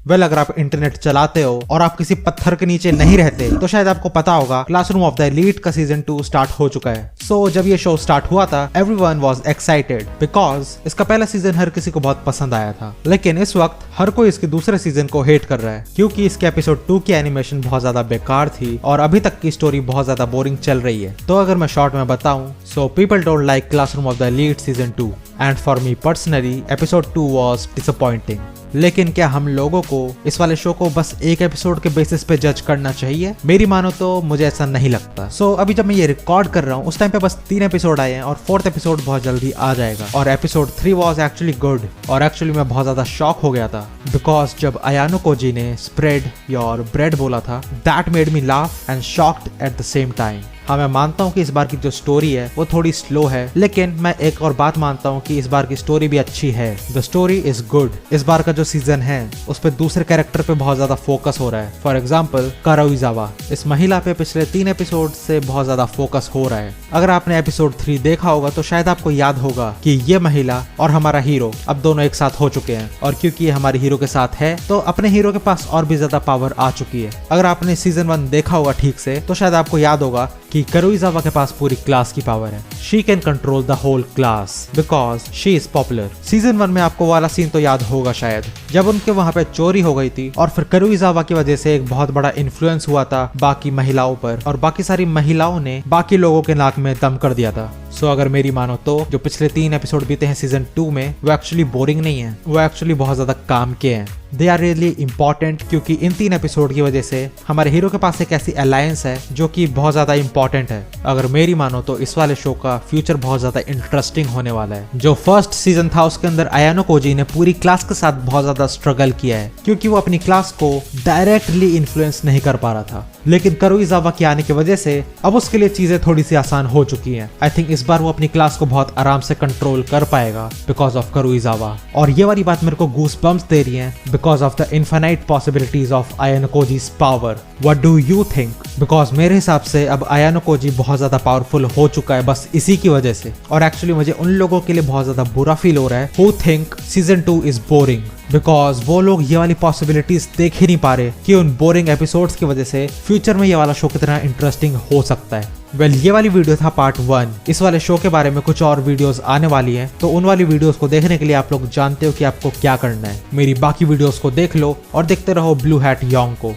Well अगर आप internet चलाते हो और आप किसी पत्थर के नीचे नहीं रहते तो शायद आपको पता होगा क्लासरूम ऑफ द एलीट का सीजन 2 स्टार्ट हो चुका है। सो जब ये शो स्टार्ट हुआ था एवरीवन वाज एक्साइटेड बिकॉज इसका पहला सीजन हर किसी को बहुत पसंद आया था, लेकिन इस वक्त हर कोई इसके दूसरे सीजन को हेट कर रहा है क्योंकि इसके एपिसोड 2 की एनिमेशन बहुत ज्यादा बेकार थी और अभी तक की स्टोरी बहुत ज्यादा बोरिंग चल रही है। तो अगर मैं शॉर्ट में बताऊं, so people don't like classroom of the elite season 2 and for me personally episode 2 was disappointing. लेकिन क्या हम लोगों को इस वाले शो को बस एक एपिसोड के बेसिस पे जज करना चाहिए? मेरी मानो तो मुझे ऐसा नहीं लगता। सो अभी जब मैं ये रिकॉर्ड कर रहा हूँ उस टाइम पे बस 3 एपिसोड आए हैं और 4th एपिसोड बहुत जल्दी आ जाएगा और एपिसोड 3 वाज एक्चुअली गुड और एक्चुअली मैं बहुत ज्यादा शॉक हो गया था बिकॉज जब अयानो कोजी ने स्प्रेड योर ब्रेड बोला था that made me laugh and shocked at the same time. हाँ, मैं मानता हूँ कि इस बार की जो स्टोरी है वो थोड़ी स्लो है, लेकिन मैं एक और बात मानता हूँ कि इस बार की स्टोरी भी अच्छी है। The story is good. इस बार का जो सीजन है उस पे दूसरे कैरेक्टर पे बहुत ज्यादा फोकस हो रहा है। फॉर एग्जाम्पल कारुइजावा, इस महिला पे पिछले 3 एपिसोड से बहुत ज्यादा फोकस हो रहा है। अगर आपने एपिसोड 3 देखा होगा तो शायद आपको याद होगा कि ये महिला और हमारा हीरो अब दोनों एक साथ हो चुके हैं और क्योंकि ये हमारे हीरो के साथ है तो अपने हीरो के पास और भी ज्यादा पावर आ चुकी है। अगर आपने सीजन 1 देखा होगा ठीक से तो शायद आपको याद होगा कि कारुइजावा के पास पूरी क्लास की पावर है। She can control the whole class because she is popular. Season 1 में आपको वाला सीन तो याद होगा शायद, जब उनके वहां पे चोरी हो गई थी और फिर कारुइजावा की वजह से एक बहुत बड़ा इन्फ्लुएंस हुआ था बाकी महिलाओं पर और बाकी सारी महिलाओं ने बाकी लोगों के नाक में दम कर दिया था। सो अगर मेरी मानो तो जो पिछले 3 एपिसोड बीते हैं सीजन 2 में वो एक्चुअली बोरिंग नहीं है, वो एक्चुअली बहुत ज्यादा काम के हैं। दे आर रियली इंपॉर्टेंट क्योंकि इन 3 एपिसोड की वजह से हमारे हीरो के पास एक ऐसी अलायंस है जो कि बहुत ज्यादा इंपॉर्टेंट है। अगर मेरी मानो तो इस वाले शो का फ्यूचर बहुत ज्यादा इंटरेस्टिंग होने वाला है। जो फर्स्ट सीजन था उसके अंदर अयानो कोजी ने पूरी क्लास के साथ बहुत ज्यादा स्ट्रगल किया है क्योंकि वो अपनी क्लास को डायरेक्टली इन्फ्लुएंस नहीं कर पा रहा था, लेकिन कारुइजावा के आने की वजह से अब उसके लिए चीजें थोड़ी सी आसान हो चुकी हैं। आई थिंक इस बार वो अपनी क्लास को बहुत आराम से कंट्रोल कर पाएगा बिकॉज ऑफ कारुइजावा। और ये वाली बात मेरे को गूस बम्प्स दे रही है because of the infinite possibilities of Ayano Koji's power. What do you think? Because मेरे हिसाब से अब अयानो कोजी बहुत ज्यादा पावरफुल हो चुका है बस इसी की वजह से। और एक्चुअली मुझे उन लोगों के लिए बहुत ज्यादा बुरा फील हो रहा है who think season 2 is boring because वो लोग ये वाली पॉसिबिलिटीज देख ही नहीं पा रहे कि उन बोरिंग एपिसोड्स की वजह से फ्यूचर में ये वाला शो कितना इंटरेस्टिंग हो सकता है। वेल ये वाली वीडियो था पार्ट 1। इस वाले शो के बारे में कुछ और वीडियोस आने वाली हैं, तो उन वाली वीडियोस को देखने के लिए आप लोग जानते हो कि आपको क्या करना है। मेरी बाकी वीडियोस को देख लो और देखते रहो ब्लू हैट योंग को।